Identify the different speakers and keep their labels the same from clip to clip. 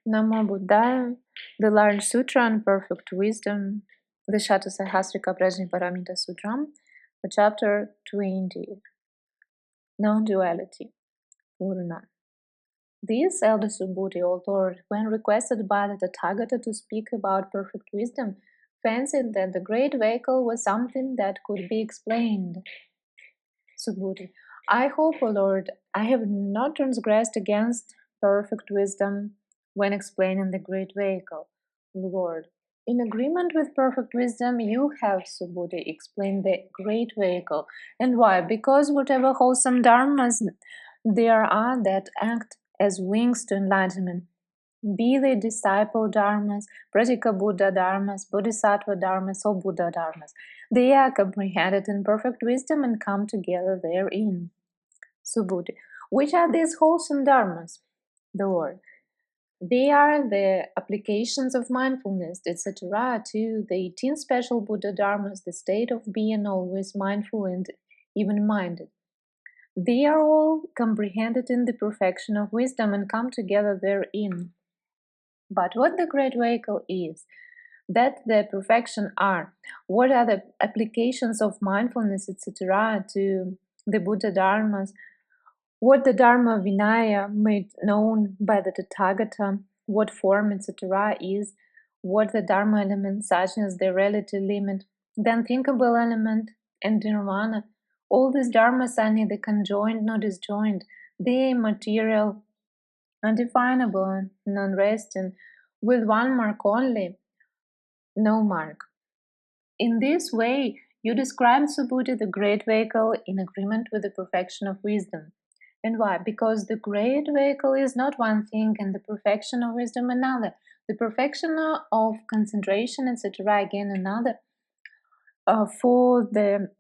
Speaker 1: Namo Buddhaya, the large sutra on perfect wisdom, the Satasahasrika Prajnaparamita Sutram, chapter 20, Non-duality, Purna. This elder Subhuti, O Lord, when requested by the Tathagata to speak about perfect wisdom, fancied that the great vehicle was something that could be explained. Subhuti, I hope, O Lord, I have not transgressed against perfect wisdom when explaining the great vehicle. Lord, in agreement with perfect wisdom, you have, Subhuti, explained the great vehicle. And why? Because whatever wholesome dharmas there are that act as wings to enlightenment, be they disciple-dharmas, Pratyekabuddha-dharmas, Bodhisattva-dharmas, or Buddha-dharmas, they are comprehended in perfect wisdom and come together therein. Subhuti, which are these wholesome dharmas? The Lord, they are the applications of mindfulness, etc., to the 18 special Buddha-dharmas, the state of being always mindful and even-minded. They are all comprehended in the perfection of wisdom and come together therein. But what the great vehicle is, that the perfection are, what are the applications of mindfulness, etc., to the Buddha-dharmas, what the Dharma-Vinaya made known by the Tathagata, what form, etc., is, what the Dharma-element, such as the reality limit, the unthinkable element, and Nirvana, all these dharmas are neither conjoined nor disjoined, they are immaterial, undefinable, nonresisting, with one mark only, no mark. In this way, you describe, Subhuti, the great vehicle in agreement with the perfection of wisdom. And why? Because the great vehicle is not one thing and the perfection of wisdom another. The perfection of concentration, etc., again another. For the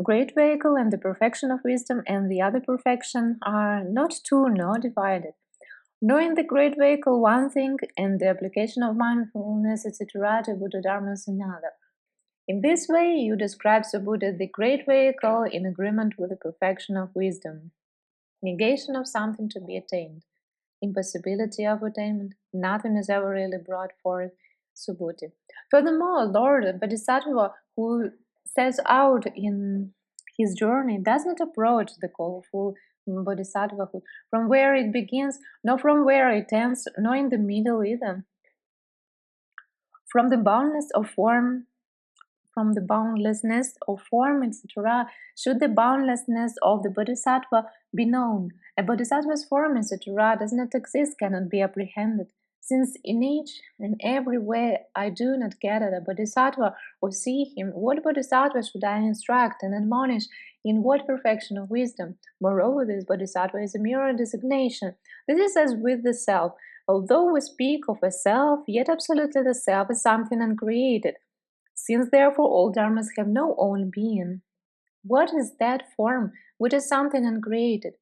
Speaker 1: great vehicle and the perfection of wisdom and the other perfection are not two nor divided. Knowing the great vehicle one thing and the application of mindfulness, etc., to Buddha-dharmas another. In this way, you describe, Subhuti, the great vehicle in agreement with the perfection of wisdom. Negation of something to be attained. Impossibility of attainment. Nothing is ever really brought forth, Subhuti. Furthermore, Lord, a Bodhisattva who sets out in his journey does not approach the callful Bodhisattvahood from where it begins, nor from where it ends, nor in the middle either. From the boundlessness of form, etc., should the boundlessness of the Bodhisattva be known. A Bodhisattva's form, etc., does not exist, cannot be apprehended. Since in each and every way I do not get at a Bodhisattva or see him, what Bodhisattva should I instruct and admonish in what perfection of wisdom? Moreover, this Bodhisattva is a mere designation. This is as with the self. Although we speak of a self, yet absolutely the self is something uncreated. Since therefore all dharmas have no own being, what is that form which is something uncreated?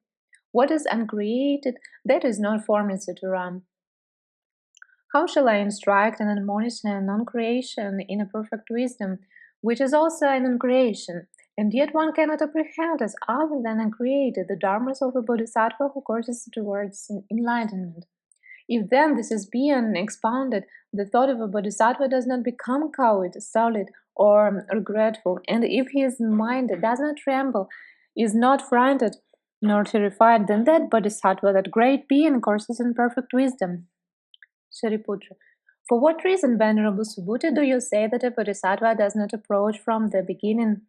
Speaker 1: What is uncreated, that is not form, etc.? How shall I instruct and admonish a non-creation in a perfect wisdom, which is also an uncreation, and yet one cannot apprehend as other than uncreated the dharmas of a bodhisattva who courses towards enlightenment? If then this is being expounded, the thought of a bodhisattva does not become cowed, solid, or regretful, and if his mind does not tremble, is not frightened nor terrified, then that bodhisattva, that great being, courses in perfect wisdom. Shariputra, for what reason, Venerable Subhuti, do you say that a bodhisattva does not approach from the beginning,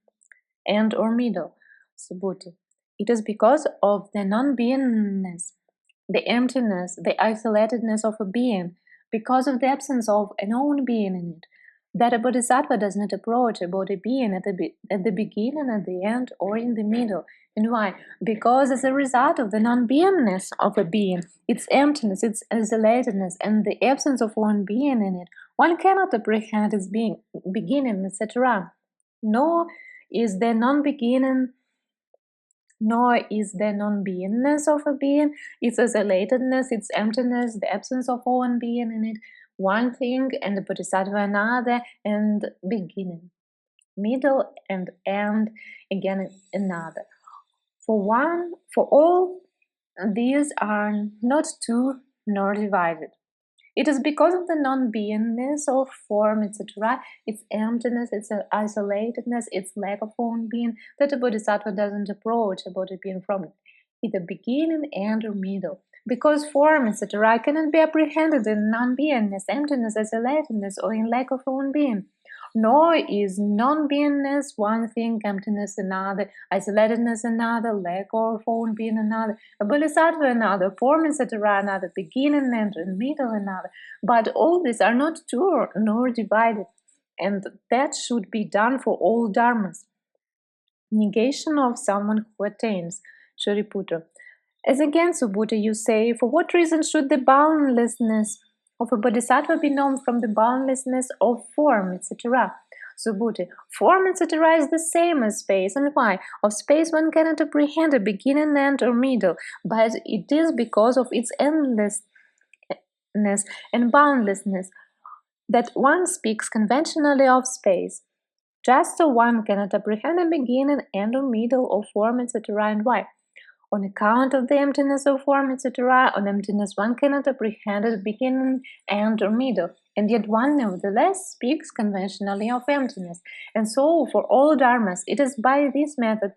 Speaker 1: end, or middle? Subhuti, it is because of the non-beingness, the emptiness, the isolatedness of a being, because of the absence of an own being in it, that a bodhisattva does not approach a bodhi being at the beginning, at the end, or in the middle. And why? Because as a result of the non-beingness of a being, its emptiness, its isolatedness, and the absence of one being in it, one cannot apprehend its beginning, etc. Nor is the non-beingness of a being, its isolatedness, its emptiness, the absence of one being in it, one thing, and the bodhisattva another, and beginning, middle, and end, again another. For all, these are not two nor divided. It is because of the non-beingness of form, etc., its emptiness, its isolatedness, its lack of own being, that a bodhisattva doesn't approach a body being from it, either beginning, end, or middle. Because form, etc., cannot be apprehended in non-beingness, emptiness, isolatedness, or in lack of own being. Nor is non-beingness one thing, emptiness another, isolatedness another, lack of own being another, a bodhisattva another, form, etc., another, beginning, end, and middle another. But all these are not two nor divided, and that should be done for all dharmas. Negation of someone who attains. Shariputra. As again, Subhuti, you say, for what reason should the boundlessness of a bodhisattva be known from the boundlessness of form, etc.? Subhuti, form, etc. is the same as space, and why? Of space one cannot apprehend a beginning, end, or middle, but it is because of its endlessness and boundlessness that one speaks conventionally of space. Just so one cannot apprehend a beginning, end, or middle of form, etc. And why? On account of the emptiness of form, etc., on emptiness one cannot apprehend a beginning, end, or middle, and yet one nevertheless speaks conventionally of emptiness. And so, for all dharmas, it is by this method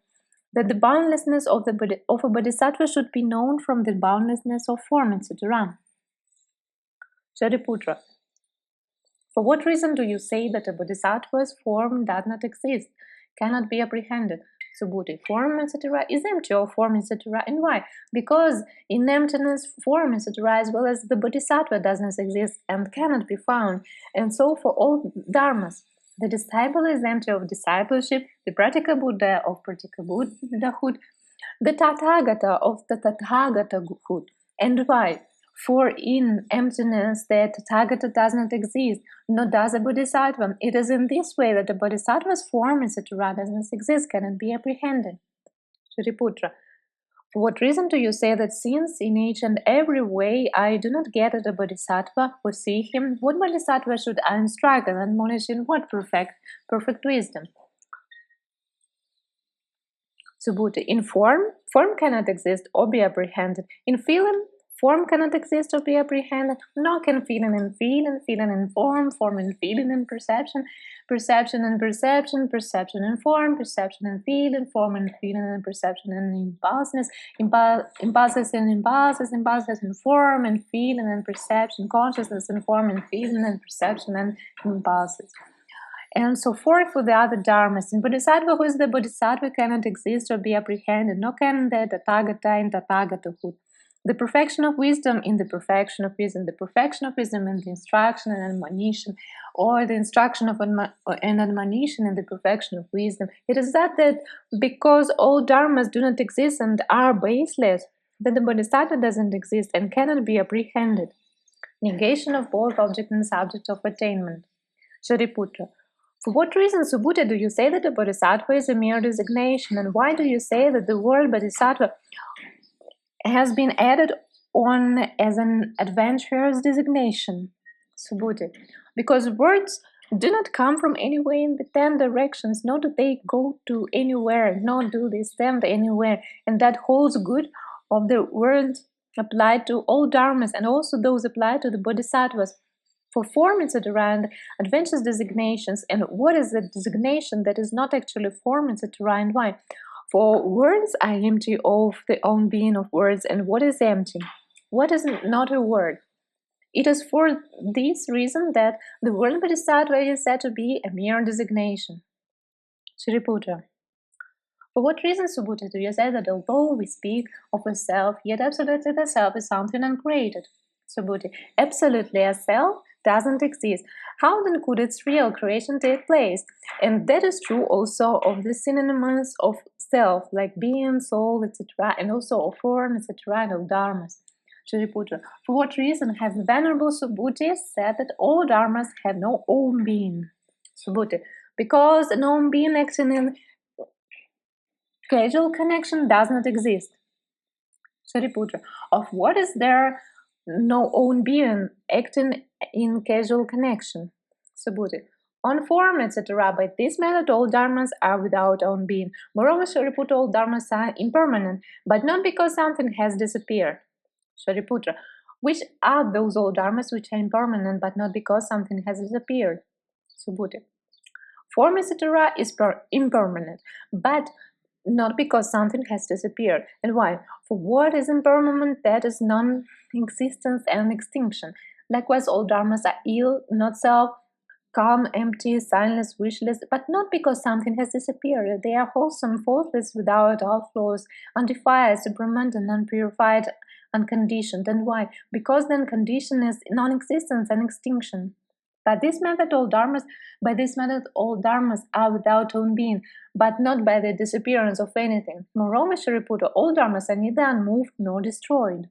Speaker 1: that the boundlessness of a bodhisattva should be known from the boundlessness of form, etc. Shariputra. For what reason do you say that a bodhisattva's form does not exist, cannot be apprehended? Subhuti, form, etc., is empty of form, etc. And why? Because in emptiness, form, etc., as well as the bodhisattva does not exist and cannot be found. And so for all dharmas, the disciple is empty of discipleship, the Pratyekabuddha of Pratyekabuddha-hood, the Tathagata of the Tathagata-hood. And why? For in emptiness, the Tathagata does not exist, nor does a bodhisattva. It is in this way that the bodhisattva's form, etc., does not exist, cannot be apprehended. Shariputra. For what reason do you say that since in each and every way I do not get at a bodhisattva or see him, what bodhisattva should I instruct and admonish in what perfect wisdom? Subhuti. In form cannot exist or be apprehended. In feeling, form cannot exist or be apprehended, nor can feeling and in form and feeling and perception and perception and form and feeling, form and feeling and perception and impulses and form and feeling and perception, consciousness and form and feeling and perception and impulses. And so forth for the other dharmas. In Bodhisattva, who is the Bodhisattva, cannot exist or be apprehended, nor can the Tathagata in Tathagata-hood. The perfection of wisdom in the perfection of wisdom, the perfection of wisdom in the instruction and admonition, or the instruction of and admonition in the perfection of wisdom. It is that because all dharmas do not exist and are baseless, that the Bodhisattva doesn't exist and cannot be apprehended. Negation of both object and subject of attainment. Shariputra. For what reason, Subhuti, do you say that the Bodhisattva is a mere designation, and why do you say that the word Bodhisattva has been added on as an adventurous designation? Subhuti. Because words do not come from anywhere in the 10 directions, nor do they go to anywhere, nor do they stand anywhere, and that holds good of the words applied to all dharmas and also those applied to the Bodhisattvas. For form, etc., and adventures designations, and what is the designation that is not actually form, etc., and why? For words are empty of the own being of words, and what is empty? What is not a word? It is for this reason that the word Bodhisattva is said to be a mere designation. Shariputra. For what reason, Subhuti, do you say that although we speak of a self, yet absolutely the self is something uncreated? Subhuti. Absolutely a self doesn't exist. How then could its real creation take place? And that is true also of the synonyms of self, like being, soul, etc., and also of form, etc., and of dharmas. Shariputra. For what reason has the Venerable Subhuti said that all dharmas have no own being? Subhuti. Because an own being acting in causal connection does not exist. Shariputra. Of what is there no own being acting in causal connection? Subhuti. On form, etc. By this method, all dharmas are without own being. Moreover, Shariputra, all dharmas are impermanent, but not because something has disappeared. Shariputra. Which are those all dharmas which are impermanent, but not because something has disappeared? Subhuti. Form, etc. is impermanent, but not because something has disappeared. And why? For what is impermanent, that is non-existence and extinction. Likewise, all dharmas are ill, not self, calm, empty, silence, wishless, but not because something has disappeared. They are wholesome, faultless, without outflows, undefiled, supramental, unpurified, unconditioned. And why? Because then condition is non-existence and extinction. By this method, all dharmas are without own being, but not by the disappearance of anything. Moreover, Shariputra, all dharmas are neither unmoved nor destroyed.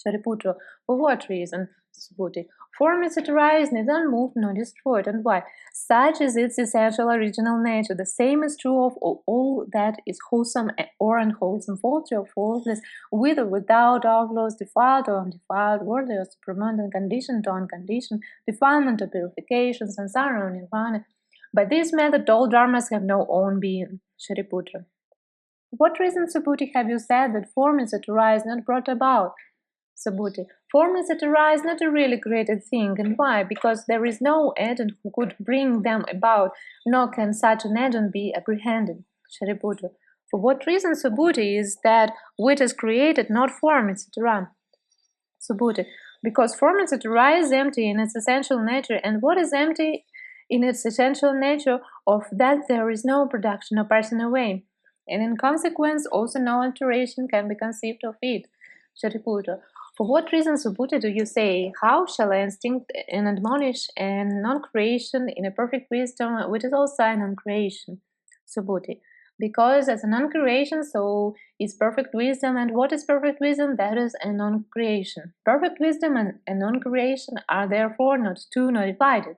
Speaker 1: Shariputra, for what reason? Subhuti, form, etc. is neither unmoved nor destroyed. And why? Such is its essential original nature. The same is true of all that is wholesome or unwholesome, faulty or faultless, with or without outlaws, defiled or undefiled, worthy or supramental, conditioned or unconditioned, defilement or purification, samsara or nirvana. By this method, all dharmas have no own being. Shariputra. For what reason, Subhuti, have you said that form, etc. is not brought about? Subhuti. Form, etc. is not a really created thing. And why? Because there is no agent who could bring them about, nor can such an agent be apprehended. Shariputra. For what reason, Subhuti, is that which is created, not form, etc.? Subhuti. Because form, etc. is empty in its essential nature, and what is empty in its essential nature, of that there is no production or passing away, and in consequence also no alteration can be conceived of it. Shariputra. For what reason, Subhuti, do you say, how shall I instinct and admonish and non-creation in a perfect wisdom, which is also a non-creation? Subhuti. Because as a non-creation, so is perfect wisdom, and what is perfect wisdom? That is a non-creation. Perfect wisdom and a non-creation are therefore not two nor divided.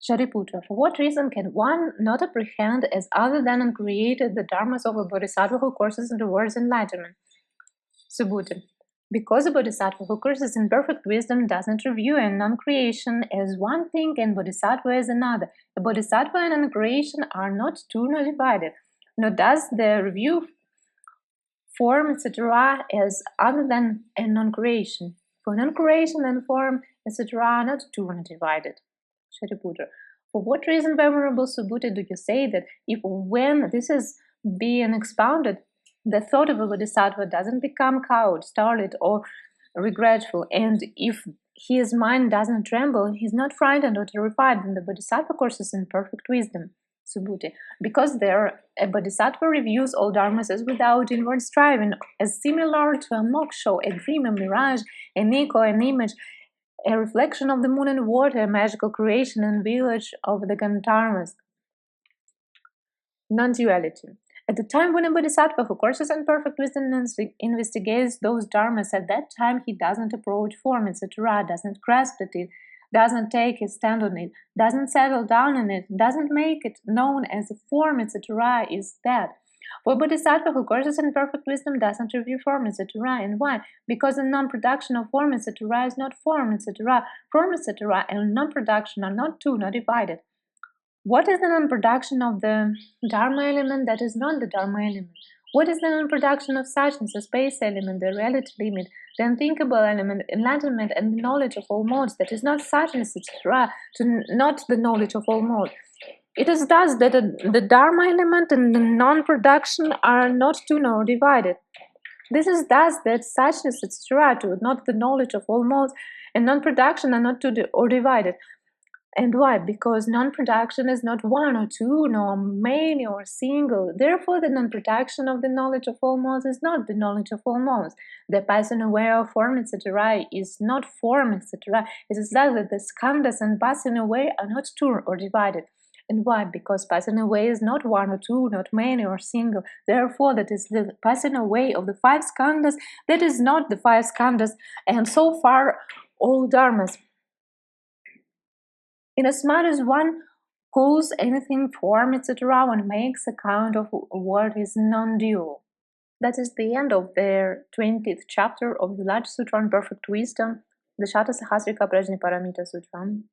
Speaker 1: Shariputra, for what reason can one not apprehend as other than uncreated the dharmas of a bodhisattva who courses towards enlightenment? Subhuti. Because a bodhisattva who courses in perfect wisdom does not review a non-creation as one thing and bodhisattva as another. A bodhisattva and non-creation are not two nor divided, nor does the review form, etc., as other than a non-creation. For non-creation and form, etc., are not two nor divided. Shariputra. For what reason, Venerable Subhuti, do you say that if when this is being expounded, the thought of a bodhisattva doesn't become cowed, startled, or regretful, and if his mind doesn't tremble, he's not frightened or terrified, then the bodhisattva courses in perfect wisdom? Subhuti. Because there, a bodhisattva reviews all dharmas as without inward striving, as similar to a moksha, a dream, a mirage, an echo, an image, a reflection of the moon and water, a magical creation and village of the Gandharmas. Non-duality. At the time when a bodhisattva who courses in perfect wisdom investigates those dharmas, at that time he doesn't approach form, etc., doesn't grasp at it, doesn't take his stand on it, doesn't settle down on it, doesn't make it known as a form, etc., is that. For bodhisattva who courses in perfect wisdom doesn't review form, etc. And why? Because the non-production of form, etc. is not form, etc. Form, etc. and non-production are not two, not divided. What is the non-production of the Dharma-element that is not the Dharma-element? What is the non-production of suchness, the space element, the reality limit, the unthinkable element, enlightenment, and the knowledge of all modes that is not suchness, etc., not the knowledge of all modes? It is thus that the Dharma element and the non-production are not two nor divided. This is thus that suchness, etc., not the knowledge of all modes, and non-production are not two or divided. And why? Because non-production is not one or two, nor many or single. Therefore, the non-production of the knowledge of all modes is not the knowledge of all modes. The passing away of form, etc., is not form, etc. It is thus that the skandhas and passing away are not two or divided. And why? Because passing away is not one or two, not many or single. Therefore, that is the passing away of the five skandhas, that is not the five skandhas, and so far all dharmas. Inasmuch as one calls anything form, etc., one makes account of what is non-dual. That is the end of the 20th chapter of the large sutra on perfect wisdom, the Satasahasrika Prajnaparamita Sutram.